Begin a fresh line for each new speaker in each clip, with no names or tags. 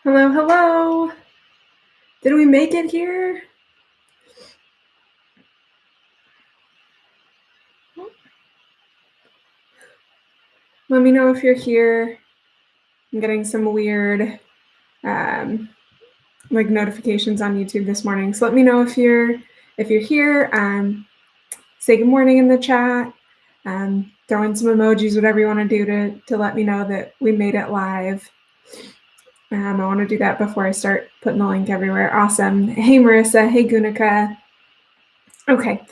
Hello, hello. Did we make it here? Let me know if you're here. I'm getting some weird notifications on YouTube this morning. So let me know if you're here. Say good morning in the chat. Throw in some emojis, whatever you want to do to let me know that we made it live. I want to do that before I start putting the link everywhere. Awesome. Hey, Marissa. Hey, Gunika. Okay,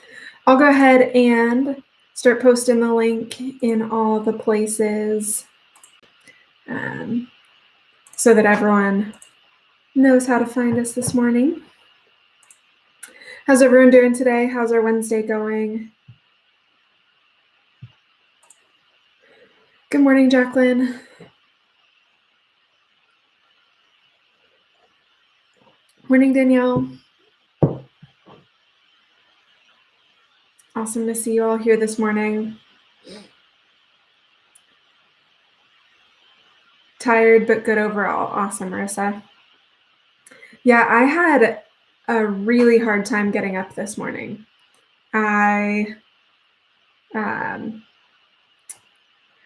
I'll go ahead and start posting the link in all the places so that everyone knows how to find us this morning. How's everyone doing today? How's our Wednesday going? Good morning, Jacqueline. Morning, Danielle. Awesome to see you all here this morning. Tired, but good overall. Awesome, Marissa. Yeah, I had a really hard time getting up this morning. I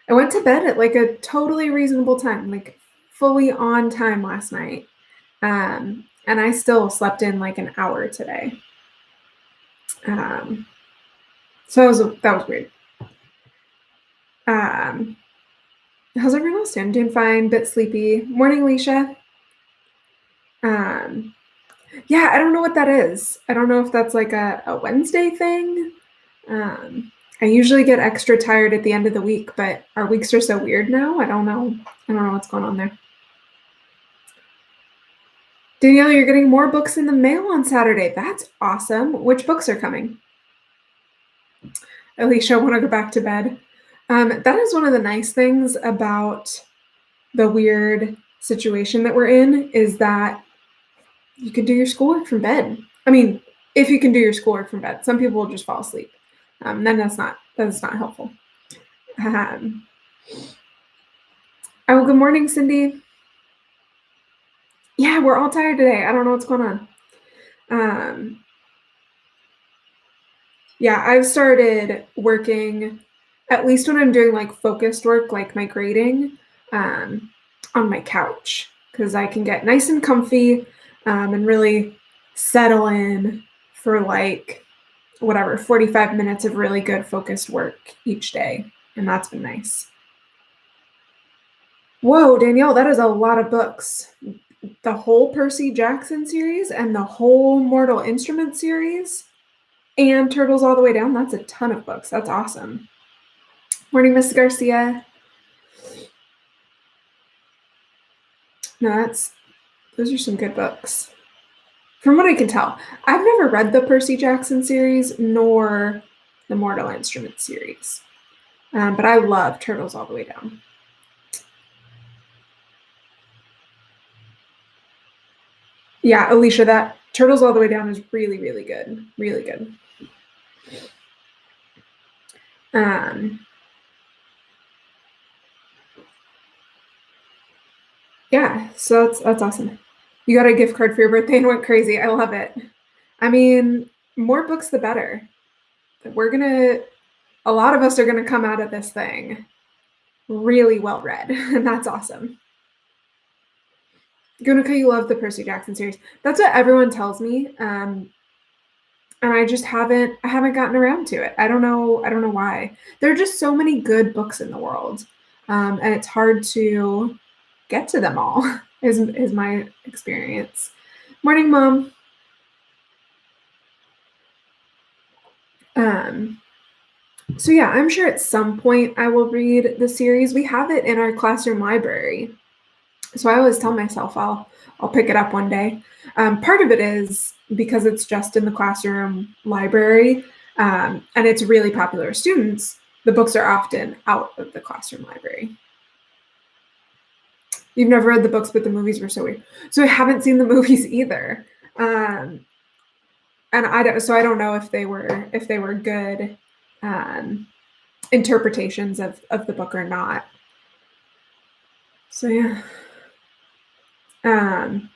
went to bed at like a totally reasonable time, like fully on time last night. And I still slept in like an hour today. So that was weird. How's everyone else doing? Doing fine, bit sleepy. Morning, Alicia. Yeah, I don't know what that is. I don't know if that's like a Wednesday thing. I usually get extra tired at the end of the week, but our weeks are so weird now. I don't know what's going on there. Danielle, you're getting more books in the mail on Saturday. That's awesome. Which books are coming? Alicia, I want to go back to bed. That is one of the nice things about the weird situation that we're in is that you can do your schoolwork from bed. I mean, if you can do your schoolwork from bed, some people will just fall asleep. Then that's not helpful. Oh, good morning, Cindy. Yeah, we're all tired today. I don't know what's going on. Yeah, I've started working, at least when I'm doing like focused work, like my grading, on my couch, because I can get nice and comfy and really settle in for like 45 minutes of really good focused work each day. And that's been nice. Whoa, Danielle, that is a lot of books. The whole Percy Jackson series and the whole Mortal Instruments series and Turtles All the Way Down. That's a ton of books. That's awesome. Morning, Miss Garcia. No, those are some good books. From what I can tell, I've never read the Percy Jackson series nor the Mortal Instruments series, but I love Turtles All the Way Down. Yeah, Alicia, that Turtles All the Way Down is really, really good. Really good. Yeah, so that's awesome. You got a gift card for your birthday and went crazy. I love it. I mean, more books the better. A lot of us are gonna come out of this thing really well read, and that's awesome. Gunica, you love the Percy Jackson series. That's what everyone tells me, and I just haven't gotten around to it. I don't know why. There are just so many good books in the world, and it's hard to get to them all. Is my experience. Morning, Mom. So yeah, I'm sure at some point I will read the series. We have it in our classroom library. So I always tell myself I'll pick it up one day. Part of it is because it's just in the classroom library, and it's really popular with students. The books are often out of the classroom library. You've never read the books, but the movies were so weird. So I haven't seen the movies either, and I don't know if they were good interpretations of the book or not. So yeah. And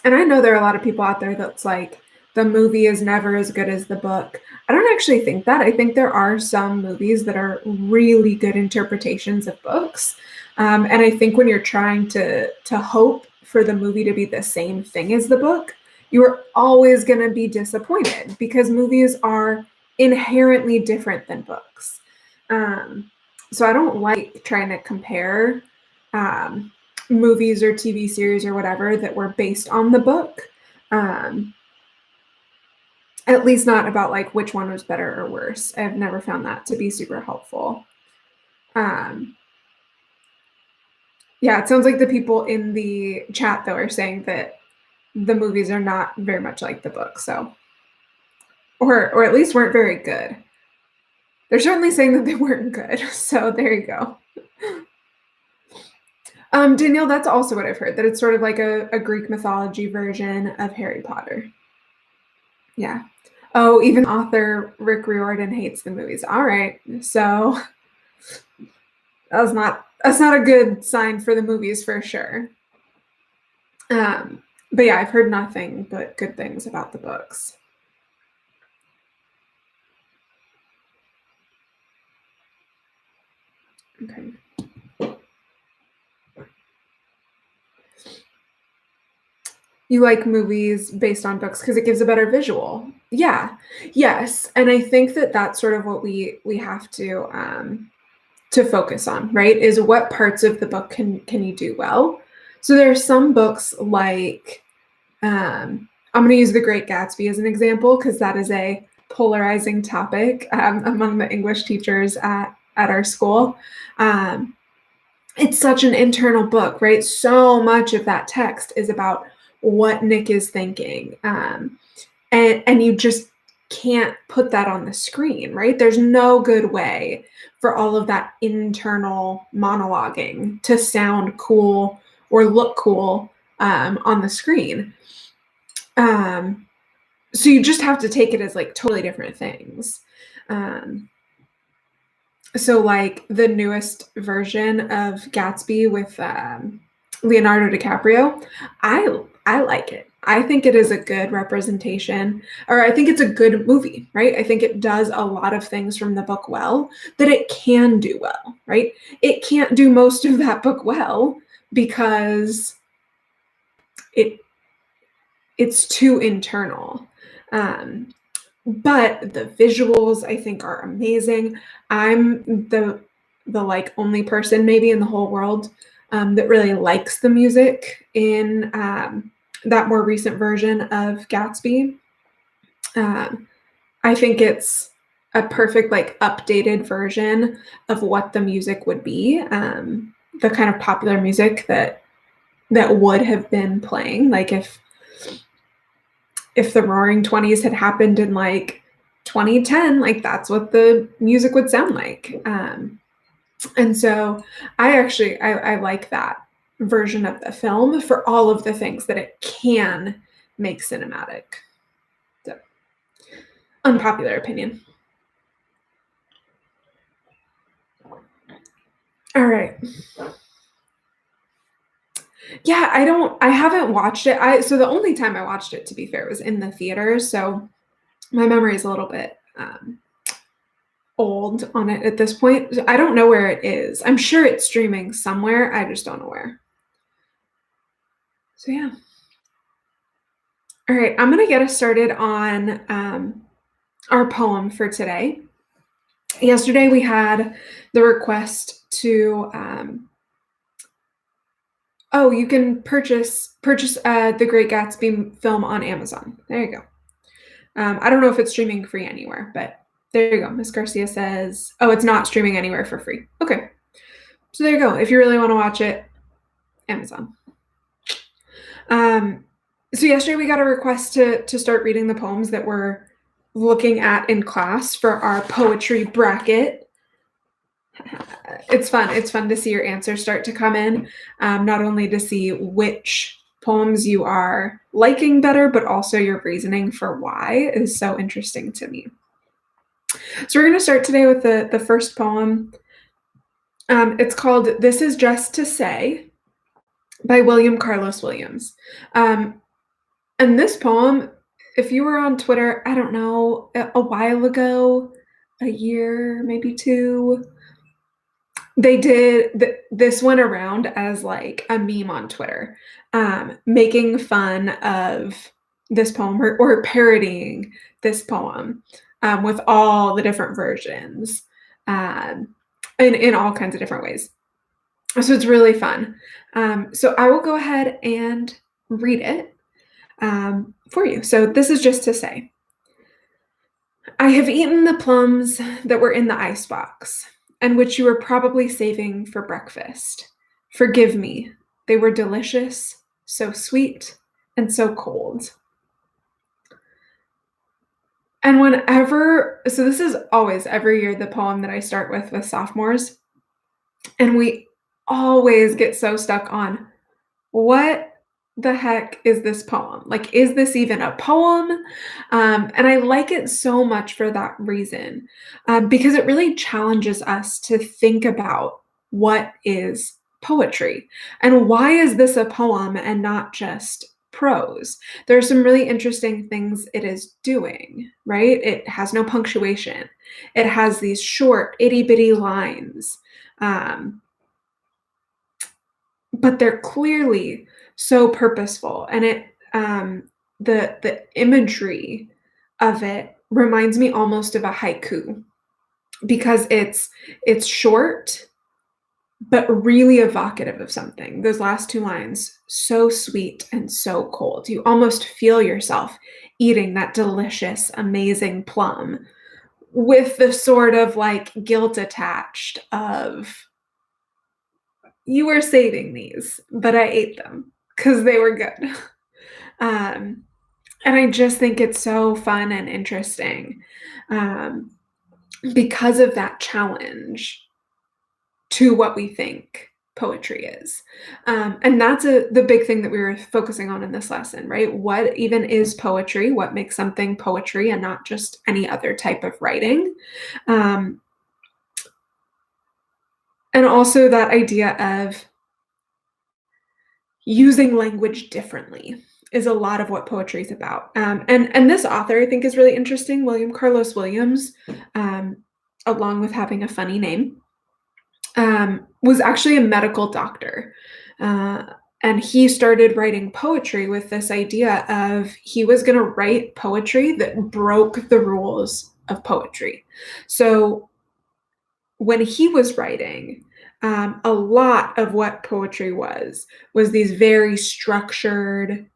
I know there are a lot of people out there that's like, the movie is never as good as the book. I don't actually think that. I think there are some movies that are really good interpretations of books. And I think when you're trying to hope for the movie to be the same thing as the book, you're always going to be disappointed because movies are inherently different than books. So I don't like trying to compare movies or TV series or whatever that were based on the book. At least not about like which one was better or worse. I've never found that to be super helpful. Yeah, it sounds like the people in the chat though are saying that the movies are not very much like the book, so or at least weren't very good. They're certainly saying that they weren't good, so there you go. Danielle, that's also what I've heard, that it's sort of like a Greek mythology version of Harry Potter. Yeah. Oh, even author Rick Riordan hates the movies. All right, so that's not a good sign for the movies for sure. But yeah, I've heard nothing but good things about the books. Okay. You like movies based on books because it gives a better visual. Yeah. Yes. And I think that that's sort of what we have to focus on, right? Is what parts of the book can you do well? So there are some books like I'm going to use The Great Gatsby as an example because that is a polarizing topic among the English teachers at our school. It's such an internal book, right? So much of that text is about what Nick is thinking. And you just can't put that on the screen, right? There's no good way for all of that internal monologuing to sound cool or look cool on the screen. So you just have to take it as like totally different things. So like the newest version of Gatsby with Leonardo DiCaprio, I like it. I think it is a good representation, or I think it's a good movie, right? I think it does a lot of things from the book well that it can do well, right? It can't do most of that book well because it's too internal. But the visuals I think are amazing. I'm the like only person maybe in the whole world that really likes the music in that more recent version of Gatsby. I think it's a perfect like updated version of what the music would be, the kind of popular music that would have been playing. Like if the Roaring 20s had happened in like 2010, like that's what the music would sound like. And so I like that version of the film for all of the things that it can make cinematic. So, unpopular opinion. All right. Yeah, I haven't watched it. So the only time I watched it, to be fair, was in the theater. So my memory is a little bit old on it at this point. I don't know where it is. I'm sure it's streaming somewhere. I just don't know where. So yeah. All right, I'm going to get us started on our poem for today. Yesterday we had the request to you can purchase the Great Gatsby film on Amazon. There you go. I don't know if it's streaming free anywhere, but there you go. Miss Garcia says, oh, it's not streaming anywhere for free. Okay. So there you go. If you really want to watch it, Amazon. So yesterday we got a request to start reading the poems that we're looking at in class for our poetry bracket. It's fun. It's fun to see your answers start to come in, not only to see which poems you are liking better, but also your reasoning for why is so interesting to me. So we're going to start today with the first poem. It's called This Is Just to Say. by William Carlos Williams. And this poem, if you were on Twitter, I don't know, a while ago, a year, maybe two, they did this went around as like a meme on Twitter, making fun of this poem or parodying this poem with all the different versions in all kinds of different ways. So it's really fun. So I will go ahead and read it for you. So this is just to say, I have eaten the plums that were in the icebox and which you were probably saving for breakfast. Forgive me, they were delicious, so sweet, and so cold. And so this is always every year the poem that I start with sophomores, and we always get so stuck on what the heck is this poem? Like, is this even a poem? And I like it so much for that reason, because it really challenges us to think about what is poetry and why is this a poem and not just prose. There are some really interesting things it is doing, right? It has no punctuation. It has these short, itty bitty lines. But they're clearly so purposeful, and the imagery of it reminds me almost of a haiku because it's short but really evocative of something. Those last two lines, so sweet and so cold. You almost feel yourself eating that delicious, amazing plum with the sort of like guilt attached of, you were saving these, but I ate them because they were good. And I just think it's so fun and interesting because of that challenge to what we think poetry is. And that's the big thing that we were focusing on in this lesson, right? What even is poetry? What makes something poetry and not just any other type of writing? And also that idea of using language differently is a lot of what poetry is about. And this author I think is really interesting, William Carlos Williams, along with having a funny name, was actually a medical doctor. And he started writing poetry with this idea of he was going to write poetry that broke the rules of poetry. So when he was writing, a lot of what poetry was these very structured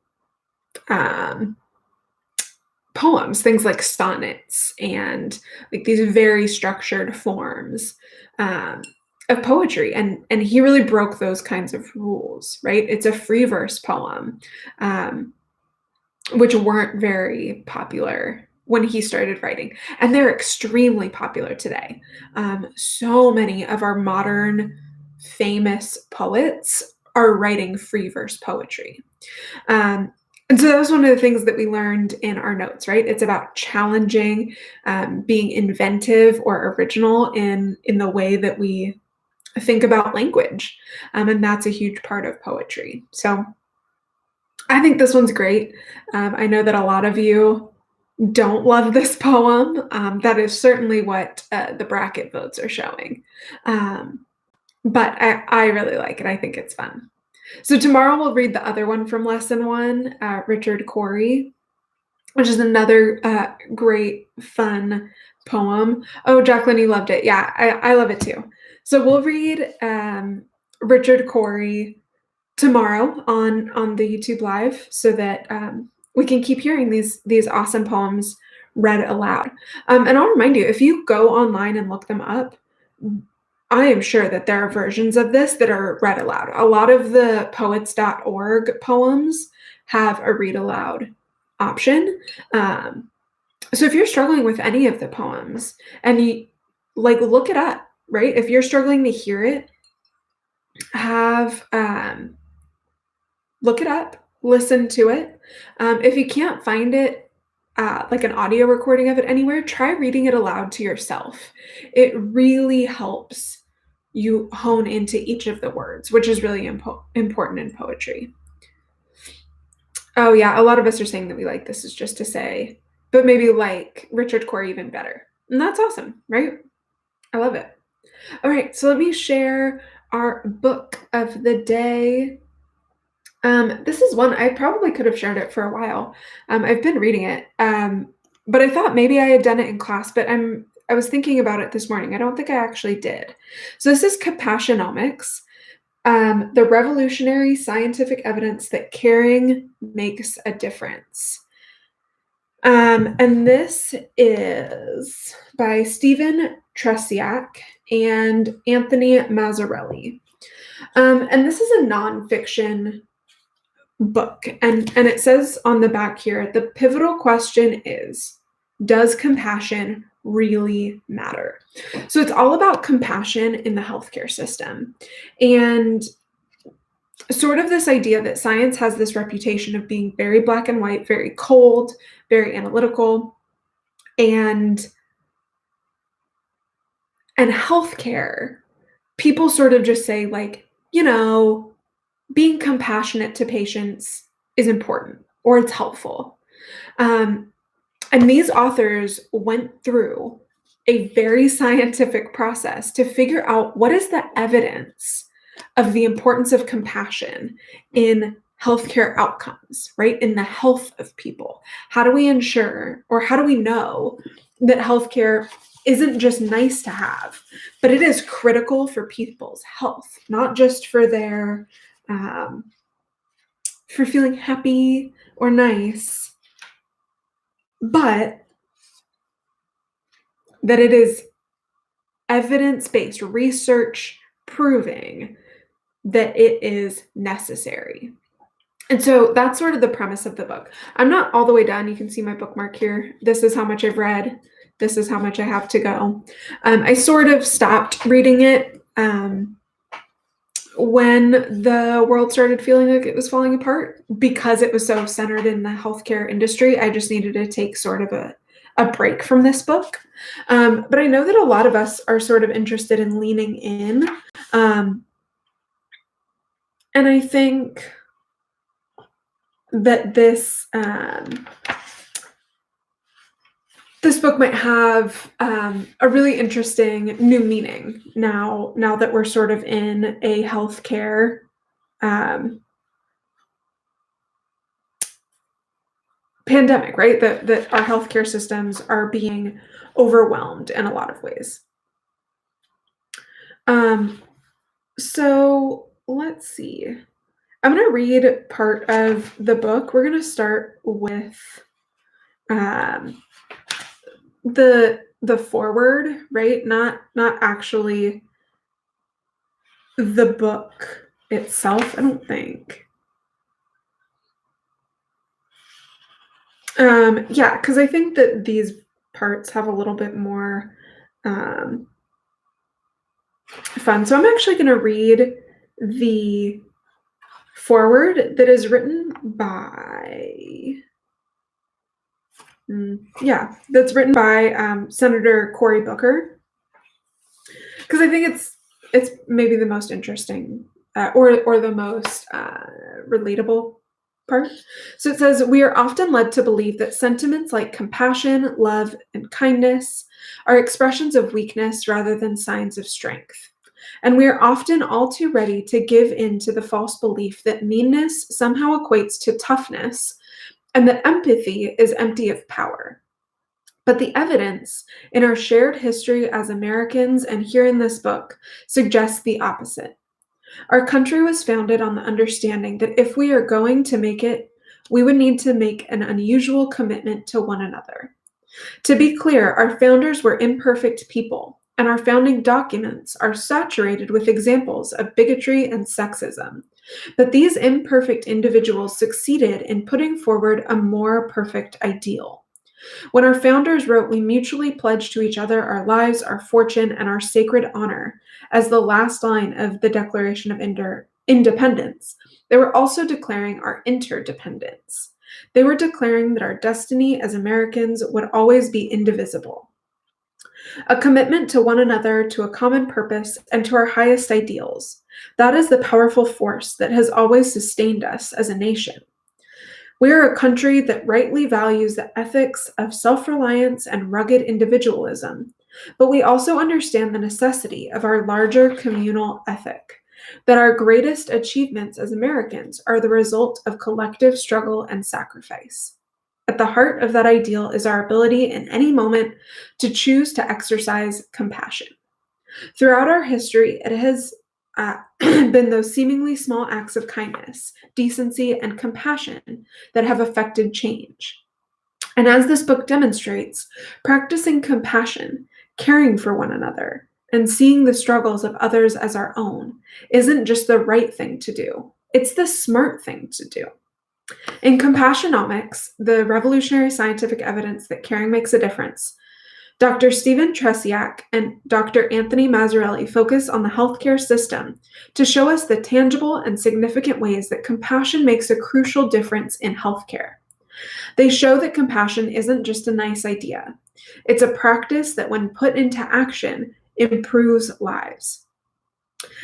poems, things like sonnets and like these very structured forms of poetry. And he really broke those kinds of rules, right? It's a free verse poem, which weren't very popular when he started writing. And they're extremely popular today. So many of our modern famous poets are writing free verse poetry. And so that was one of the things that we learned in our notes, right? It's about challenging, being inventive or original in the way that we think about language. And that's a huge part of poetry. So I think this one's great. I know that a lot of you don't love this poem. That is certainly what the bracket votes are showing. But I really like it. I think it's fun. So tomorrow we'll read the other one from lesson 1, Richard Cory, which is another great, fun poem. Oh, Jacqueline, you loved it. Yeah, I love it too. So we'll read Richard Cory tomorrow on the YouTube Live so that we can keep hearing these awesome poems read aloud. And I'll remind you, if you go online and look them up, I am sure that there are versions of this that are read aloud. A lot of the poets.org poems have a read aloud option. So if you're struggling with any of the poems and you look it up, right? If you're struggling to hear it, look it up, listen to it. If you can't find it, like an audio recording of it anywhere, try reading it aloud to yourself. It really helps you hone into each of the words, which is really important in poetry. Oh yeah, a lot of us are saying that we like This Is Just to Say, but maybe like Richard Cory even better. And that's awesome, right? I love it. All right, so let me share our book of the day. This is one I probably could have shared it for a while. I've been reading it, but I thought maybe I had done it in class, but I was thinking about it this morning. I don't think I actually did. So this is Compassionomics, the revolutionary scientific evidence that caring makes a difference. And this is by Stephen Trzeciak and Anthony Mazzarelli. And this is a nonfiction book. And it says on the back here, the pivotal question is, does compassion really matter? So it's all about compassion in the healthcare system. And sort of this idea that science has this reputation of being very black and white, very cold, very analytical, and healthcare, people sort of just say like, being compassionate to patients is important or it's helpful. And these authors went through a very scientific process to figure out what is the evidence of the importance of compassion in healthcare outcomes, right? In the health of people. How do we ensure, or how do we know that healthcare isn't just nice to have, but it is critical for people's health, not just for their, for feeling happy or nice, but that it is evidence-based research proving that it is necessary. And so that's sort of the premise of the book. I'm not all the way done. You can see my bookmark here. This is how much I've read. This is how much I have to go. I sort of stopped reading it when the world started feeling like it was falling apart because it was so centered in the healthcare industry. I just needed to take sort of a break from this book. But I know that a lot of us are sort of interested in leaning in. And I think that this book might have a really interesting new meaning now that we're sort of in a healthcare pandemic, right? That our healthcare systems are being overwhelmed in a lot of ways. So let's see. I'm going to read part of the book. We're going to start with the foreword, right? Not actually the book itself, I don't think. Yeah, because I think that these parts have a little bit more fun. So I'm actually going to read the foreword that is written by Senator Cory Booker, because I think it's maybe the most interesting or the most relatable part. So it says, we are often led to believe that sentiments like compassion, love, and kindness are expressions of weakness rather than signs of strength. And we are often all too ready to give in to the false belief that meanness somehow equates to toughness and that empathy is empty of power. But the evidence in our shared history as Americans and here in this book suggests the opposite. Our country was founded on the understanding that if we are going to make it, we would need to make an unusual commitment to one another. To be clear, our founders were imperfect people, and our founding documents are saturated with examples of bigotry and sexism. But these imperfect individuals succeeded in putting forward a more perfect ideal. When our founders wrote, we mutually pledged to each other our lives, our fortune, and our sacred honor as the last line of the Declaration of Independence, they were also declaring our interdependence. They were declaring that our destiny as Americans would always be indivisible. A commitment to one another, to a common purpose, and to our highest ideals. That is the powerful force that has always sustained us as a nation. We are a country that rightly values the ethics of self-reliance and rugged individualism, but we also understand the necessity of our larger communal ethic, that our greatest achievements as Americans are the result of collective struggle and sacrifice. At the heart of that ideal is our ability in any moment to choose to exercise compassion. Throughout our history, it has been those seemingly small acts of kindness, decency, and compassion that have affected change. And as this book demonstrates, practicing compassion, caring for one another, and seeing the struggles of others as our own isn't just the right thing to do, it's the smart thing to do. In Compassionomics, the revolutionary scientific evidence that caring makes a difference, Dr. Stephen Trzeciak and Dr. Anthony Mazzarelli focus on the healthcare system to show us the tangible and significant ways that compassion makes a crucial difference in healthcare. They show that compassion isn't just a nice idea. It's a practice that, when put into action, improves lives.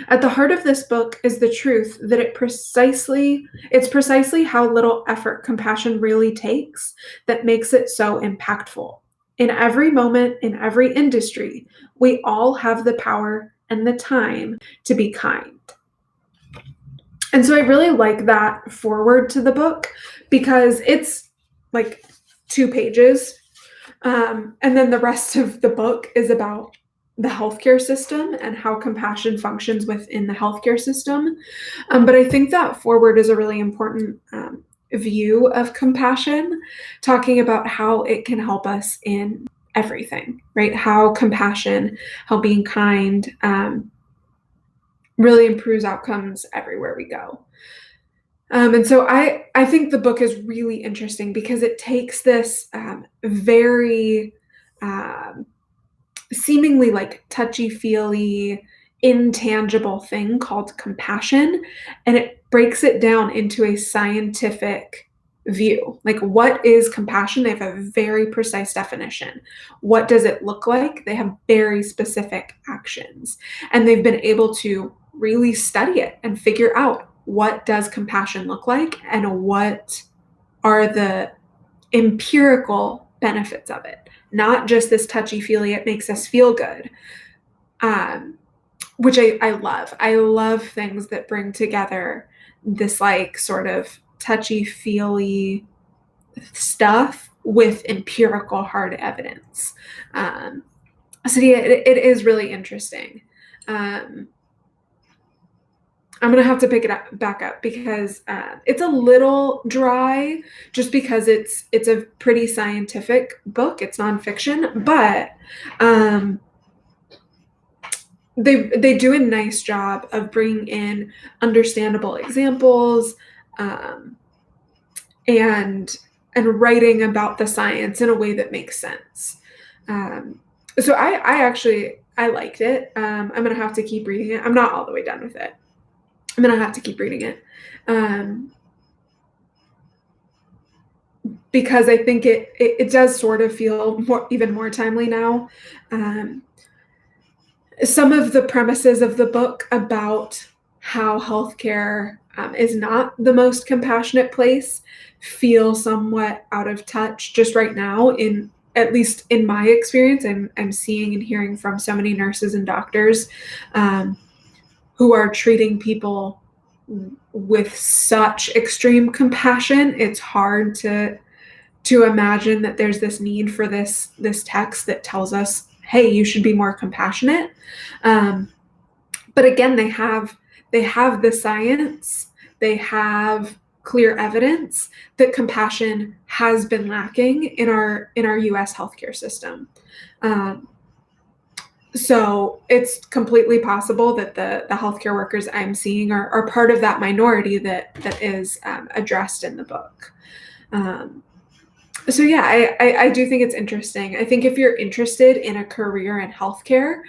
At the heart of this book is the truth that it's precisely how little effort compassion really takes that makes it so impactful. In every moment, in every industry, we all have the power and the time to be kind. And so I really like that foreword to the book because it's like 2 pages. And then the rest of the book is about the healthcare system and how compassion functions within the healthcare system. But I think that foreword is a really important view of compassion, talking about how it can help us in everything, right? How compassion, how being kind really improves outcomes everywhere we go. And so I think the book is really interesting because it takes this very seemingly like touchy-feely, intangible thing called compassion, and it breaks it down into a scientific view. Like, what is compassion? They have a very precise definition. What does it look like? They have very specific actions, and they've been able to really study it and figure out what does compassion look like and what are the empirical benefits of it. Not just this touchy-feely, it makes us feel good, which I love. I love things that bring together this like sort of touchy-feely stuff with empirical hard evidence. So yeah, it is really interesting. I'm going to have to pick it back up because it's a little dry just because it's a pretty scientific book. It's nonfiction, but they do a nice job of bringing in understandable examples and writing about the science in a way that makes sense. So I liked it. I'm going to have to keep reading it. I'm not all the way done with it. I'm going to have to keep reading it because I think it does sort of feel even more timely now. Some of the premises of the book about how healthcare is not the most compassionate place feel somewhat out of touch just right now, at least in my experience. I'm seeing and hearing from so many nurses and doctors who are treating people with such extreme compassion. It's hard to imagine that there's this need for this text that tells us, hey, you should be more compassionate. But again, they have the science, they have clear evidence that compassion has been lacking in our US healthcare system. So it's completely possible that the healthcare workers I'm seeing are part of that minority that is addressed in the book. So yeah, I do think it's interesting. I think if you're interested in a career in healthcare,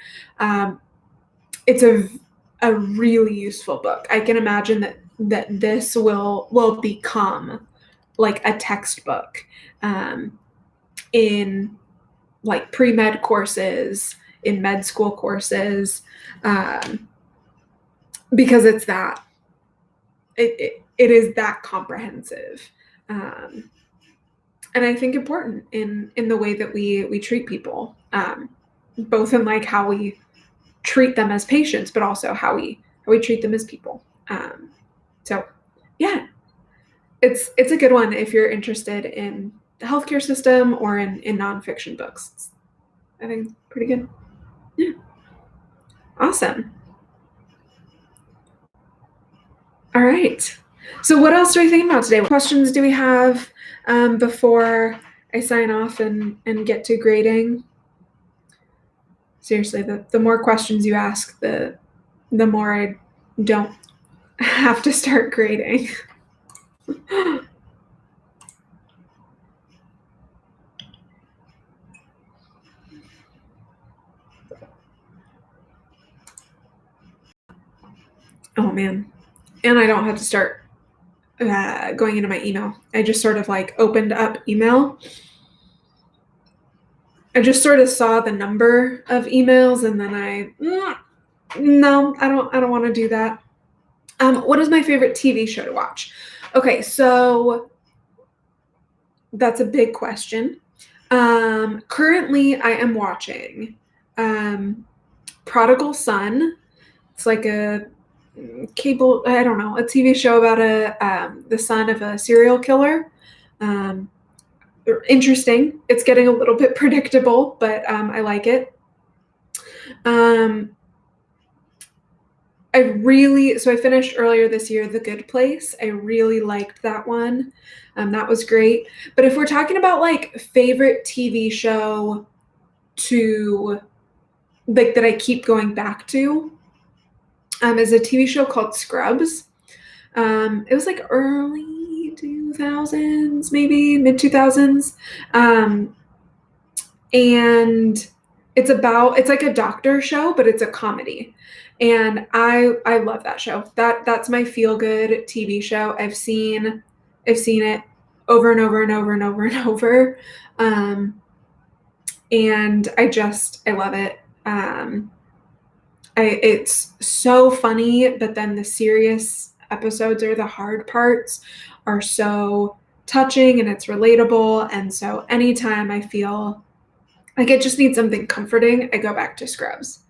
it's a really useful book. I can imagine that this will become like a textbook in like pre-med courses, in med school courses, because it's that, it is that comprehensive. And I think important in the way that we treat people, both in like how we treat them as patients, but also how we treat them as people. So yeah, it's a good one if you're interested in the healthcare system or in nonfiction books. I think pretty good. Yeah. Awesome. All right. So what else do we think about today? What questions do we have before I sign off and get to grading? Seriously, the more questions you ask, the more I don't have to start grading. Oh man. And I don't have to start going into my email. I just sort of like opened up email. I just sort of saw the number of emails and then no, I don't want to do that. What is my favorite TV show to watch? Okay, so that's a big question. Currently I am watching Prodigal Son. It's like a cable, I don't know, a TV show about the son of a serial killer. Interesting. It's getting a little bit predictable, but I like it. So I finished earlier this year The Good Place. I really liked that one. That was great. But if we're talking about like favorite TV show to like that I keep going back to, is a TV show called Scrubs. It was like early 2000s, maybe mid 2000s. And it's like a doctor show, but it's a comedy. And I love that show. That's my feel good TV show. I've seen it over and over and over and over and over. And I love it. It's so funny, but then the serious episodes or the hard parts are so touching and it's relatable. And so anytime I feel like I just need something comforting, I go back to Scrubs.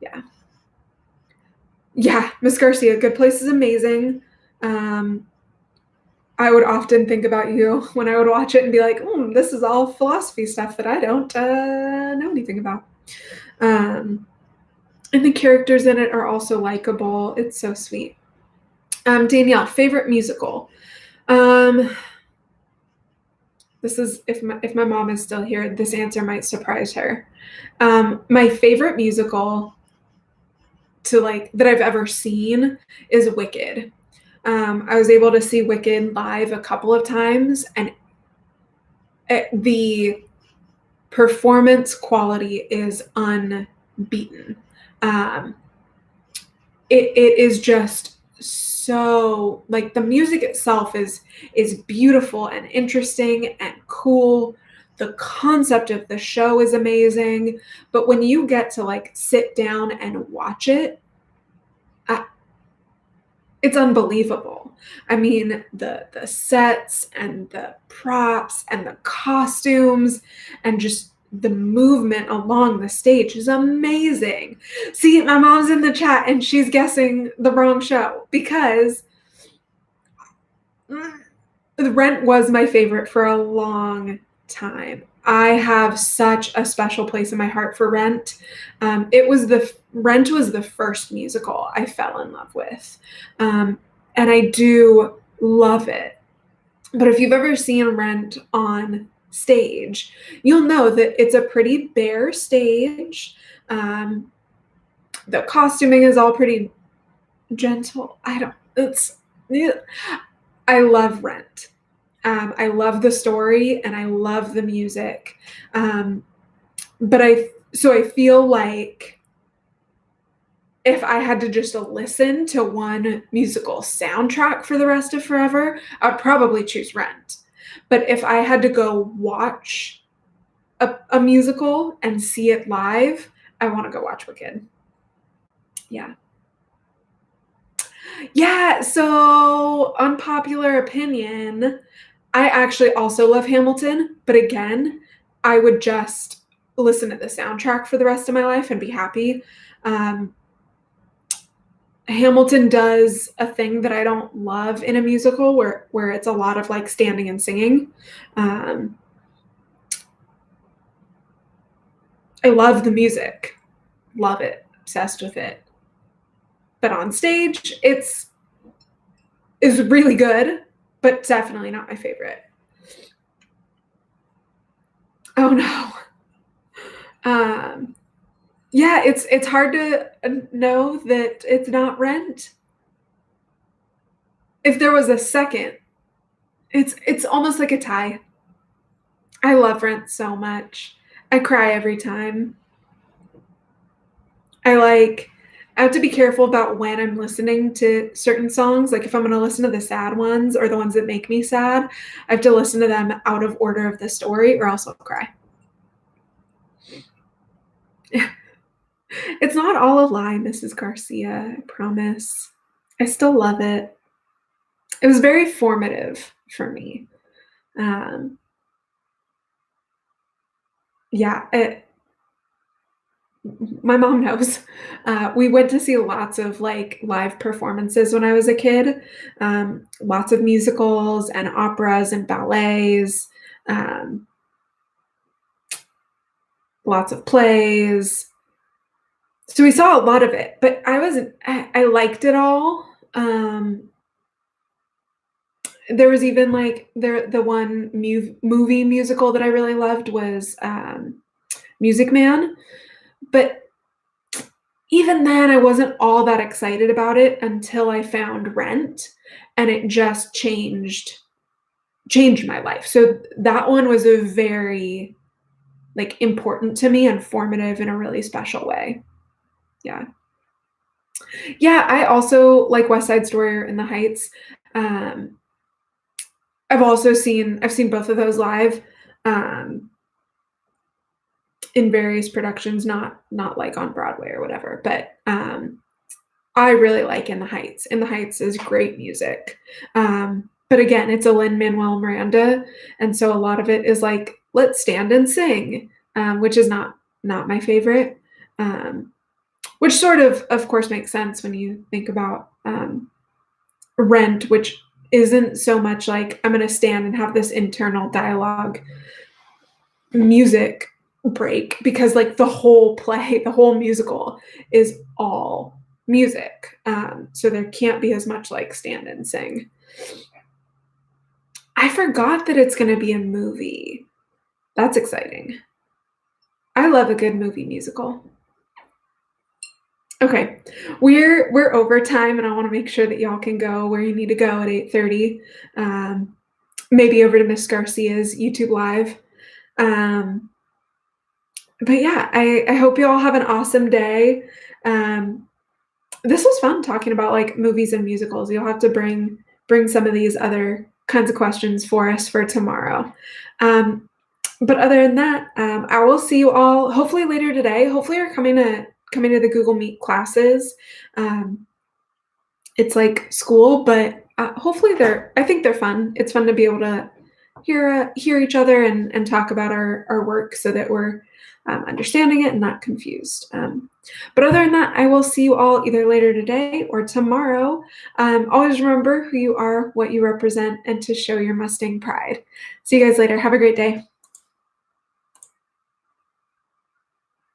Yeah. Yeah, Miss Garcia, Good Place is amazing. I would often think about you when I would watch it and be like, this is all philosophy stuff that I don't know anything about. And the characters in it are also likable. It's so sweet. Danielle, favorite musical. This is, if my mom is still here, this answer might surprise her. My favorite musical that I've ever seen is Wicked. I was able to see Wicked live a couple of times, and the performance quality is unbeaten. It is just so, like, the music itself is beautiful and interesting and cool. The concept of the show is amazing, but when you get to like sit down and watch it, it's unbelievable. I mean, the sets and the props and the costumes and just the movement along the stage is amazing. See, my mom's in the chat and she's guessing the wrong show because Rent was my favorite for a long time. I have such a special place in my heart for Rent. Rent was the first musical I fell in love with. And I do love it. But if you've ever seen Rent on stage, you'll know that it's a pretty bare stage. The costuming is all pretty gentle. I love Rent. I love the story and I love the music. But I feel like if I had to just listen to one musical soundtrack for the rest of forever, I'd probably choose Rent. But if I had to go watch a musical and see it live, I want to go watch Wicked. Yeah. Yeah, so unpopular opinion, I actually also love Hamilton, but again, I would just listen to the soundtrack for the rest of my life and be happy. Um, Hamilton does a thing that I don't love in a musical where it's a lot of like standing and singing. Um, I love the music, love it, obsessed with it. But on stage, it's is really good, but definitely not my favorite. Oh no. Um, yeah, it's hard to know that it's not Rent. If there was a second, it's almost like a tie. I love Rent so much. I cry every time. I like I have to be careful about when I'm listening to certain songs. Like if I'm gonna listen to the sad ones or the ones that make me sad, I have to listen to them out of order of the story or else I'll cry. It's not all a lie, Mrs. Garcia, I promise. I still love it. It was very formative for me. Um, yeah, my mom knows. We went to see lots of like live performances when I was a kid, lots of musicals and operas and ballets, um, lots of plays. So we saw a lot of it, but I liked it all. There was even like the one movie musical that I really loved was Music Man, but even then I wasn't all that excited about it until I found Rent, and it just changed my life. So that one was a very like important to me and formative in a really special way. Yeah. Yeah, I also like West Side Story or In the Heights. Um, I've seen both of those live. Um, in various productions, not like on Broadway or whatever, but I really like In the Heights. In the Heights is great music. But again, it's a Lin-Manuel Miranda, and so a lot of it is like, let's stand and sing, which is not my favorite. Um, which sort of course makes sense when you think about Rent, which isn't so much like I'm gonna stand and have this internal dialogue music break because like the whole play, the whole musical is all music. So there can't be as much like stand and sing. I forgot that it's going to be a movie. That's exciting. I love a good movie musical. Okay, we're over time, and I want to make sure that y'all can go where you need to go at 8:30. Um, maybe over to Miss Garcia's YouTube live. Um, but yeah, I hope you all have an awesome day. Um, this was fun talking about like movies and musicals. You'll have to bring some of these other kinds of questions for us for tomorrow. But other than that, I will see you all hopefully later today. Hopefully you're coming to the Google Meet classes. Um, it's like school, but hopefully I think they're fun. It's fun to be able to hear each other and talk about our work so that we're understanding it and not confused. But other than that, I will see you all either later today or tomorrow. Always remember who you are, what you represent, and to show your Mustang pride. See you guys later. Have a great day.